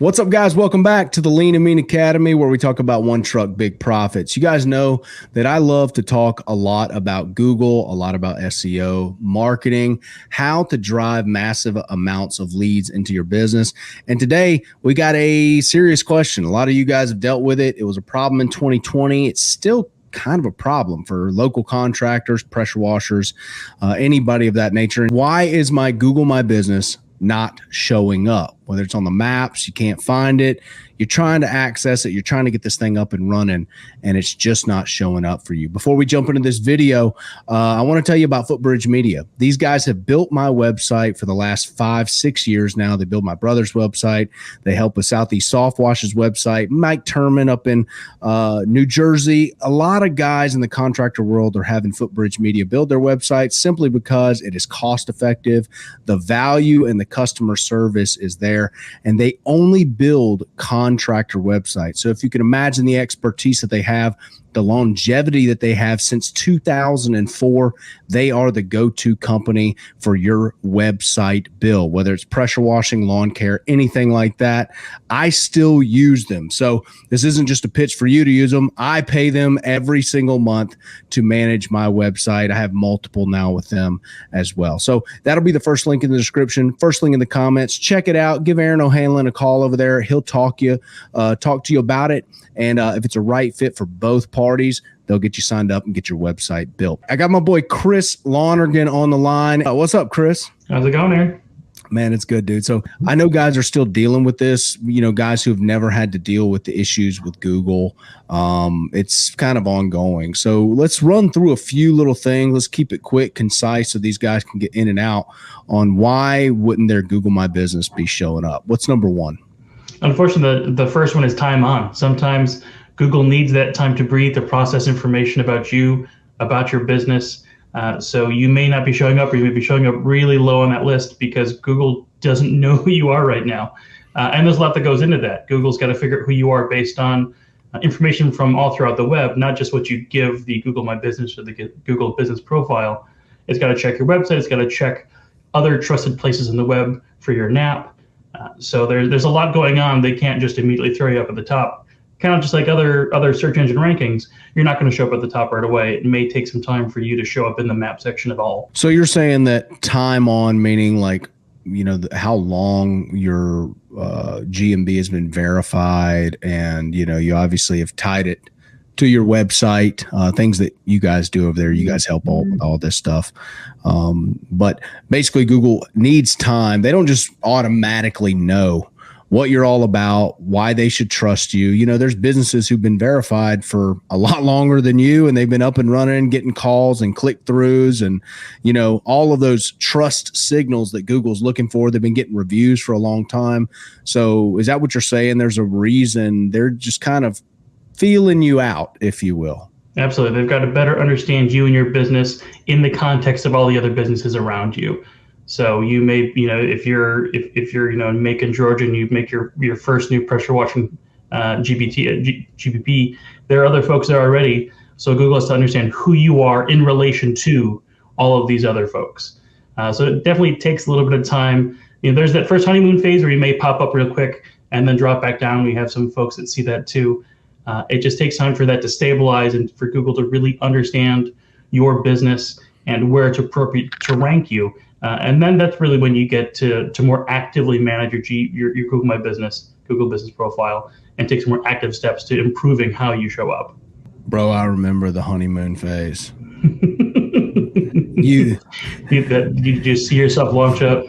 What's up, guys? Welcome back to the Lean and Mean Academy, where we talk about one truck, big profits. You guys know that I love to talk a lot about Google, a lot about SEO, marketing, how to drive massive amounts of leads into your business. And today we got a serious question. A lot of you guys have dealt with it. It was a problem in 2020. It's still kind of a problem for local contractors, pressure washers, anybody of that nature. And why is my Google My Business not showing up? Whether it's on the maps, you can't find it, you're trying to access it, you're trying to get this thing up and running, and it's just not showing up for you. Before we jump into this video, I want to tell you about Footbridge Media. These guys have built my website for the last 5-6 years now. They built my brother's website. They help with Southeast Soft Wash's website. Mike Turman up in New Jersey. A lot of guys in the contractor world are having Footbridge Media build their websites simply because it is cost effective. The value and the customer service is there, and they only build contractor websites. So if you can imagine the expertise that they have, the longevity that they have since 2004, they are the go-to company for your website build, whether it's pressure washing, lawn care, anything like that. I still use them. So this isn't just a pitch for you to use them. I pay them every single month to manage my website. I have multiple now with them as well. So that'll be the first link in the description, first link in the comments. Check it out. Give Aaron O'Hanlon a call over there. He'll talk to you about it. And if it's a right fit for both parties, they'll get you signed up and get your website built. I got my boy Chris Lonergan on the line. What's up, Chris? How's it going, Aaron? Man, it's good, dude. So I know guys are still dealing with this, guys who've never had to deal with the issues with Google. It's kind of ongoing. So let's run through a few little things. Let's keep it quick, concise, so these guys can get in and out on why wouldn't their Google My Business be showing up? What's number one? Unfortunately, the first one is time on. Sometimes Google needs that time to breathe, to process information about you, about your business. So you may not be showing up, or you may be showing up really low on that list because Google doesn't know who you are right now. And there's a lot that goes into that. Google's got to figure out who you are based on information from all throughout the web, not just what you give the Google My Business or the Google Business Profile. It's got to check your website. It's got to check other trusted places in the web for your NAP. So there's a lot going on. They can't just immediately throw you up at the top. Kind of just like other search engine rankings, you're not going to show up at the top right away. It may take some time for you to show up in the map section at all. So you're saying that time on, meaning like, how long your GMB has been verified, and, you obviously have tied it to your website, things that you guys do over there. You guys help all this stuff. But basically Google needs time. They don't just automatically know what you're all about, why they should trust you. There's businesses who've been verified for a lot longer than you, and they've been up and running, getting calls and click-throughs and, all of those trust signals that Google's looking for. They've been getting reviews for a long time. So is that what you're saying? There's a reason they're just kind of feeling you out, if you will. Absolutely. They've got to better understand you and your business in the context of all the other businesses around you. So you may, if you're in Macon, Georgia, and you make your first new pressure washing GBP, there are other folks there already. So Google has to understand who you are in relation to all of these other folks. So it definitely takes a little bit of time. There's that first honeymoon phase where you may pop up real quick and then drop back down. We have some folks that see that too. It just takes time for that to stabilize and for Google to really understand your business and where it's appropriate to rank you. And then that's really when you get to more actively manage your Google My Business, Google Business Profile, and take some more active steps to improving how you show up. Bro, I remember the honeymoon phase. You just see yourself launch up.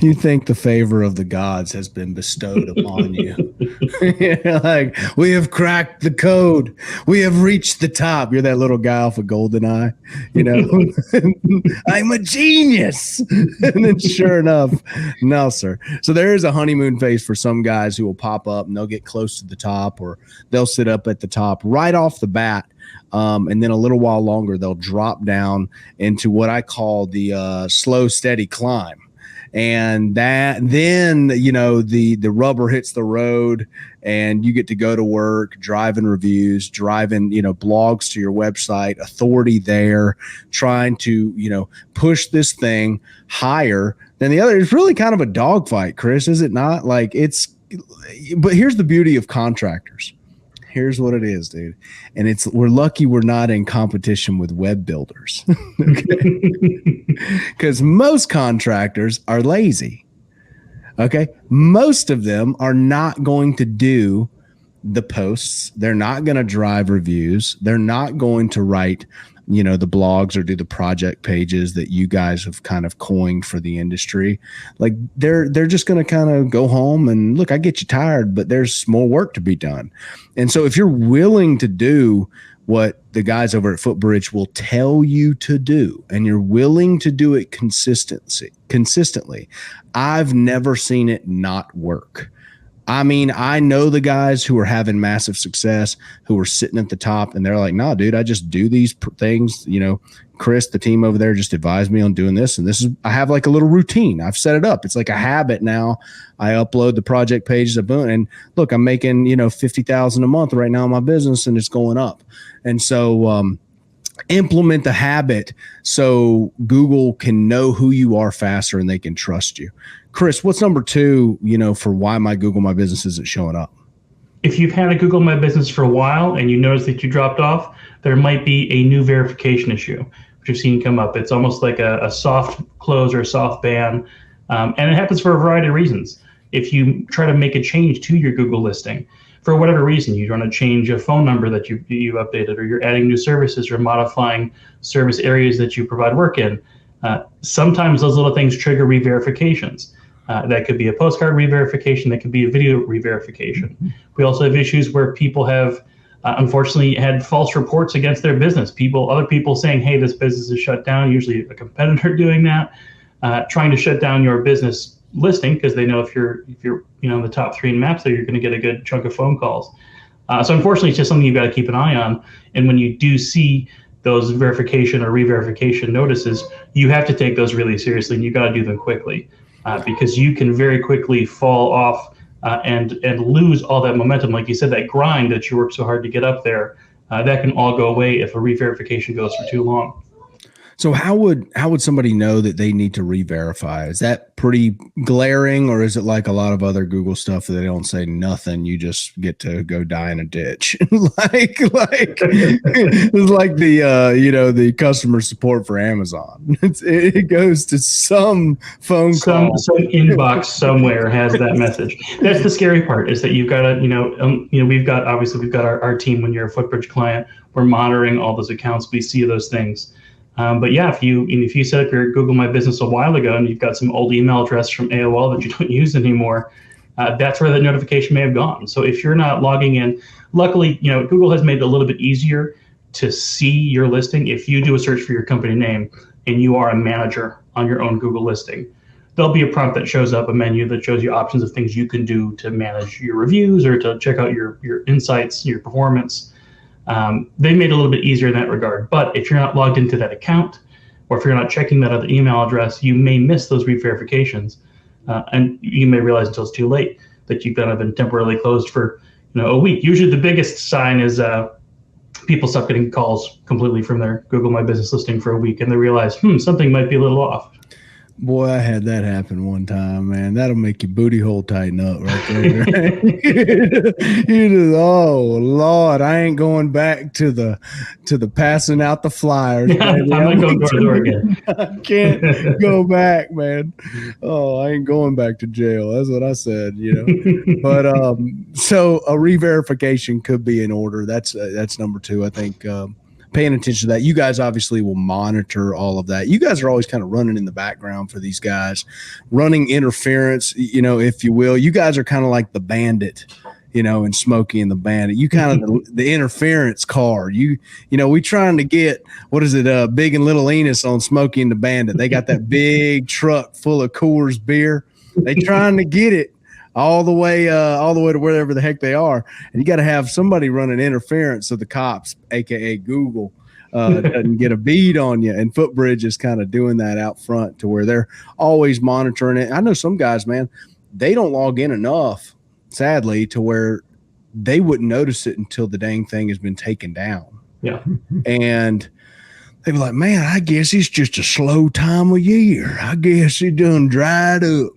You think the favor of the gods has been bestowed upon you. Like, we have cracked the code. We have reached the top. You're that little guy off of GoldenEye, I'm a genius. And then sure enough, no, sir. So there is a honeymoon phase for some guys who will pop up and they'll get close to the top, or they'll sit up at the top right off the bat. And then a little while longer, they'll drop down into what I call the slow, steady climb. And then, the rubber hits the road and you get to go to work, driving reviews, driving, blogs to your website, authority there, trying to, push this thing higher than the other. It's really kind of a dogfight, Chris, is it not? Like, it's but here's the beauty of contractors. Here's what it is, dude. And we're lucky we're not in competition with web builders. Because most contractors are lazy. Okay. Most of them are not going to do the posts. They're not going to drive reviews. They're not going to write, the blogs or do the project pages that you guys have kind of coined for the industry. Like they're just going to kind of go home and look, I get you tired, but there's more work to be done. And so if you're willing to do what the guys over at Footbridge will tell you to do, and you're willing to do it consistently, I've never seen it not work. I mean, I know the guys who are having massive success, who are sitting at the top, and they're like, "Nah, dude, I just do these things." Chris, the team over there, just advised me on doing this, and I have like a little routine. I've set it up. It's like a habit now. I upload the project pages, and look, I'm making $50,000 a month right now in my business, and it's going up. And so, implement the habit so Google can know who you are faster and they can trust you. Chris, what's number 2, for why my Google My Business isn't showing up? If you've had a Google My Business for a while and you notice that you dropped off, there might be a new verification issue, which you've seen come up. It's almost like a soft close or a soft ban. And it happens for a variety of reasons. If you try to make a change to your Google listing, for whatever reason, you want to change a phone number that you updated, or you're adding new services or modifying service areas that you provide work in, sometimes those little things trigger re-verifications. That could be a postcard re-verification, that could be a video re-verification. We also have issues where people have unfortunately had false reports against their business. Other people saying, hey, this business is shut down, usually a competitor doing that, trying to shut down your business listing because they know if you're in the top 3 in maps there, you're going to get a good chunk of phone calls. So unfortunately, it's just something you've got to keep an eye on. And when you do see those verification or re-verification notices, you have to take those really seriously, and you got to do them quickly. Because you can very quickly fall off and lose all that momentum. Like you said, that grind that you worked so hard to get up there, that can all go away if a re-verification goes for too long. So how would somebody know that they need to re-verify? Is that pretty glaring, or is it like a lot of other Google stuff that they don't say nothing? You just get to go die in a ditch, like it's like the customer support for Amazon. It goes to some phone call, some inbox somewhere has that message. That's the scary part, is that you've got to we've got our team. When you're a Footbridge client, we're monitoring all those accounts. We see those things. But yeah, if you set up your Google My Business a while ago and you've got some old email address from AOL that you don't use anymore, that's where the notification may have gone. So if you're not logging in, luckily, Google has made it a little bit easier to see your listing. If you do a search for your company name and you are a manager on your own Google listing, there'll be a prompt that shows up, a menu that shows you options of things you can do to manage your reviews or to check out your insights, your performance. They made it a little bit easier in that regard. But if you're not logged into that account, or if you're not checking that other email address, you may miss those re-verifications. And you may realize until it's too late that you've kind of been temporarily closed for a week. Usually the biggest sign is people stop getting calls completely from their Google My Business listing for a week, and they realize, something might be a little off. Boy, I had that happen one time, man. That'll make your booty hole tighten up right there. You just, oh Lord, I ain't going back to the passing out the flyers. Yeah, I'm not going door to door again. I can't go back, man. Oh, I ain't going back to jail. That's what I said, But so a re-verification could be in order. That's number 2, I think. Paying attention to that. You guys obviously will monitor all of that. You guys are always kind of running in the background for these guys, running interference, if you will. You guys are kind of like the bandit, and Smokey and the Bandit. You kind of the interference car. We trying to get, what is it, Big and Little Enos on Smokey and the Bandit. They got that big truck full of Coors beer. They trying to get it all the way to wherever the heck they are. And you got to have somebody running interference so the cops, aka Google, doesn't get a bead on you. And Footbridge is kind of doing that out front to where they're always monitoring it. I know some guys, man, they don't log in enough, sadly, to where they wouldn't notice it until the dang thing has been taken down. Yeah. And They be like, man, I guess it's just a slow time of year. I guess it done dried up.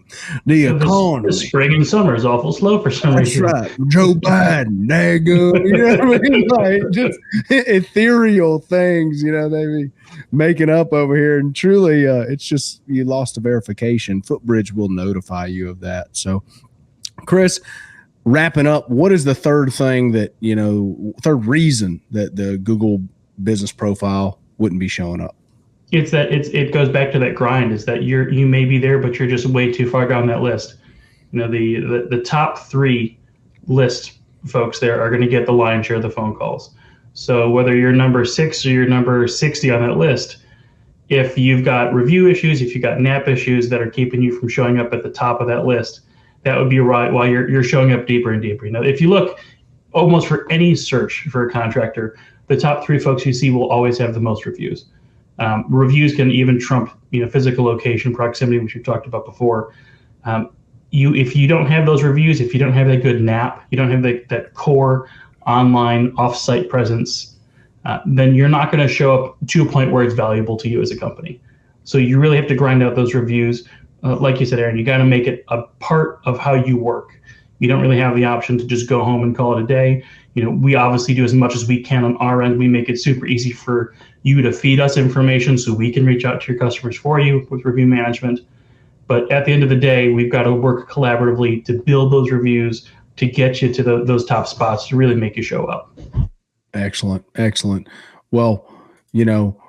The economy. The spring and summer is awful slow for some reason. That's right. Joe Biden, daggone. You know what I mean? Like, just ethereal things, you know, they be making up over here. And truly, it's just you lost a verification. Footbridge will notify you of that. So, Chris, wrapping up, what is the third thing that, you know, third reason that the Google business profile wouldn't be showing up? It's that it goes back to that grind, is that you may be there, but you're just way too far down that list. You know, the top 3 list folks there are going to get the lion's share of the phone calls. So whether you're number 6 or you're number 60 on that list, if you've got review issues, if you've got NAP issues that are keeping you from showing up at the top of that list, that would be right while you're showing up deeper and deeper. You know, if you look almost for any search for a contractor, the top 3 folks you see will always have the most reviews. Reviews can even trump, you know, physical location, proximity, which we've talked about before. If you don't have those reviews, if you don't have that good NAP, you don't have that core online off-site presence, then you're not going to show up to a point where it's valuable to you as a company. So you really have to grind out those reviews. Like you said, Aaron, you got to make it a part of how you work. You don't really have the option to just go home and call it a day. You know, we obviously do as much as we can on our end. We make it super easy for you to feed us information so we can reach out to your customers for you with review management. But at the end of the day, we've got to work collaboratively to build those reviews to get you to those top spots to really make you show up. Excellent. Excellent. Well, you know,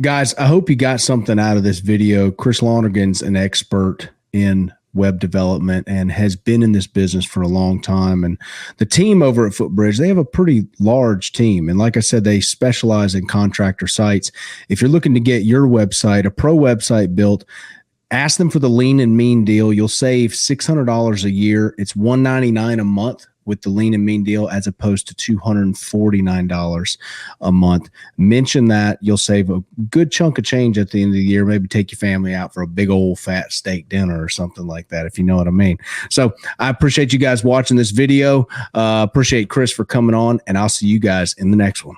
guys, I hope you got something out of this video. Chris Lonergan's an expert in web development and has been in this business for a long time. And the team over at Footbridge, they have a pretty large team. And like I said, they specialize in contractor sites. If you're looking to get your website, a pro website built, ask them for the lean and mean deal. You'll save $600 a year. It's $199 a month with the lean and mean deal, as opposed to $249 a month. Mention that, you'll save a good chunk of change at the end of the year. Maybe take your family out for a big old fat steak dinner or something like that, if you know what I mean. So I appreciate you guys watching this video. Appreciate Chris for coming on, and I'll see you guys in the next one.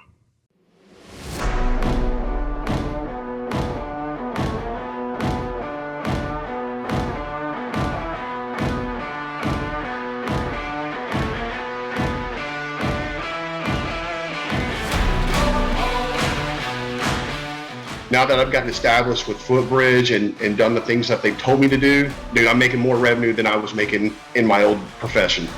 Now that I've gotten established with Footbridge and done the things that they've told me to do, dude, I'm making more revenue than I was making in my old profession.